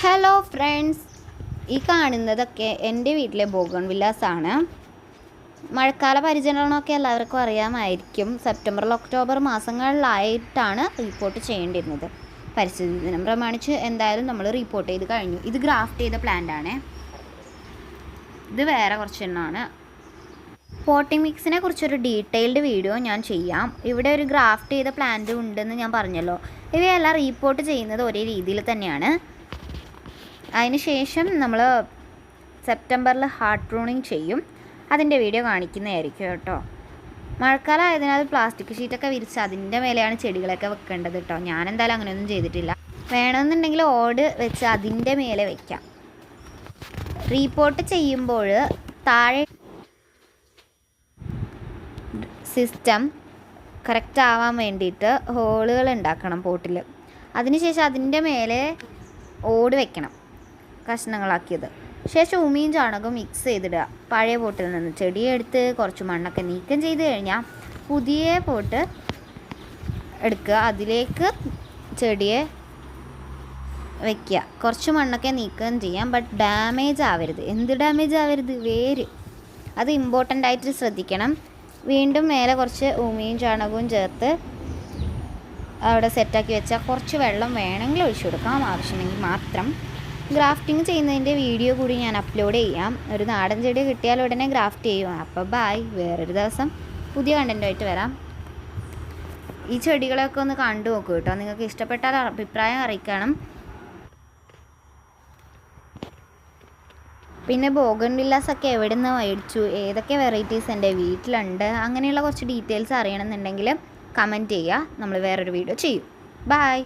Hello friends, ഈ കാണുന്നതൊക്കെ എൻ്റെ വീട്ടിലെ ബോഗൺവില്ലാസാണ്. മഴക്കാല പരിചരണമൊക്കെ എല്ലാവർക്കും അറിയാമായിരിക്കും. സെപ്റ്റംബർ ഒക്ടോബർ മാസങ്ങളിലായിട്ടാണ് റിപ്പോർട്ട് ചെയ്യേണ്ടിരുന്നത്. പരിസ്ഥിതി ദിനം പ്രമാണിച്ച് എന്തായാലും നമ്മൾ റിപ്പോർട്ട് ചെയ്ത് കഴിഞ്ഞു. ഇത് ഗ്രാഫ്റ്റ് ചെയ്ത പ്ലാന്റ് ആണ്. ഇത് വേറെ കുറച്ചെണ്ണമാണ്. പോട്ടിംഗ് മിക്സിനെ കുറിച്ചൊരു ഡീറ്റെയിൽഡ് വീഡിയോ ഞാൻ ചെയ്യാം. ഇവിടെ ഒരു ഗ്രാഫ്റ്റ് ചെയ്ത പ്ലാന്റ് ഉണ്ടെന്ന് ഞാൻ പറഞ്ഞല്ലോ. ഇവയെല്ലാം റിപ്പോർട്ട് ചെയ്യുന്നത് ഒരേ രീതിയിൽ തന്നെയാണ്. അതിനുശേഷം നമ്മൾ സെപ്റ്റംബറിൽ ഹാർഡ് പ്രൂണിങ് ചെയ്യും. അതിൻ്റെ വീഡിയോ കാണിക്കുന്നതായിരിക്കും കേട്ടോ. മഴക്കാലം ആയതിനാൽ പ്ലാസ്റ്റിക് ഷീറ്റൊക്കെ വിരിച്ച് അതിൻ്റെ മേലെയാണ് ചെടികളൊക്കെ വെക്കേണ്ടത് കേട്ടോ. ഞാനെന്തായാലും അങ്ങനെയൊന്നും ചെയ്തിട്ടില്ല. വേണമെന്നുണ്ടെങ്കിൽ ഓട് വെച്ച് അതിൻ്റെ മേലെ വയ്ക്കാം. റീപോർട്ട് ചെയ്യുമ്പോൾ താഴെ സിസ്റ്റം കറക്റ്റ് ആവാൻ വേണ്ടിയിട്ട് ഹോളുകൾ ഉണ്ടാക്കണം പോട്ടിൽ. അതിനുശേഷം അതിൻ്റെ മേലെ ഓട് വെക്കണം, കഷ്ണങ്ങളാക്കിയത്. ശേഷം ഉമിയും ചാണകവും മിക്സ് ചെയ്തിടുക. പഴയ പോട്ടിൽ നിന്ന് ചെടിയെടുത്ത് കുറച്ച് മണ്ണൊക്കെ നീക്കം ചെയ്ത് കഴിഞ്ഞാൽ പുതിയ പോട്ട് എടുക്കുക, അതിലേക്ക് ചെടിയെ വയ്ക്കുക. കുറച്ച് മണ്ണൊക്കെ നീക്കം ചെയ്യാം, ബട്ട് ഡാമേജ് ആവരുത്. എന്ത് ഡാമേജ് ആവരുത്? വേര്. അത് ഇമ്പോർട്ടൻ്റ് ആയിട്ട് ശ്രദ്ധിക്കണം. വീണ്ടും മേലെ കുറച്ച് ഉമിയും ചാണകവും ചേർത്ത് അവിടെ സെറ്റാക്കി വെച്ചാൽ കുറച്ച് വെള്ളം വേണമെങ്കിൽ ഒഴിച്ചു കൊടുക്കാം, ആവശ്യമെങ്കിൽ മാത്രം. ഗ്രാഫ്റ്റിംഗ് ചെയ്യുന്നതിൻ്റെ വീഡിയോ കൂടി ഞാൻ അപ്ലോഡ് ചെയ്യാം. ഒരു നാടൻ ചെടി കിട്ടിയാൽ ഉടനെ ഗ്രാഫ്റ്റ് ചെയ്യും. അപ്പോൾ ബായ്, വേറൊരു ദിവസം പുതിയ കണ്ടൻറ്റുമായിട്ട് വരാം. ഈ ചെടികളൊക്കെ ഒന്ന് കണ്ടു നോക്കൂ കേട്ടോ. നിങ്ങൾക്ക് ഇഷ്ടപ്പെട്ടാൽ അഭിപ്രായം അറിയിക്കണം. പിന്നെ ബോഗൺവില്ലാസൊക്കെ എവിടെ നിന്ന് മേടിച്ചു, ഏതൊക്കെ വെറൈറ്റീസ് എൻ്റെ വീട്ടിലുണ്ട്, അങ്ങനെയുള്ള കുറച്ച് ഡീറ്റെയിൽസ് അറിയണമെന്നുണ്ടെങ്കിൽ കമൻറ്റ് ചെയ്യുക. നമ്മൾ വേറൊരു വീഡിയോ ചെയ്യും. ബായ്.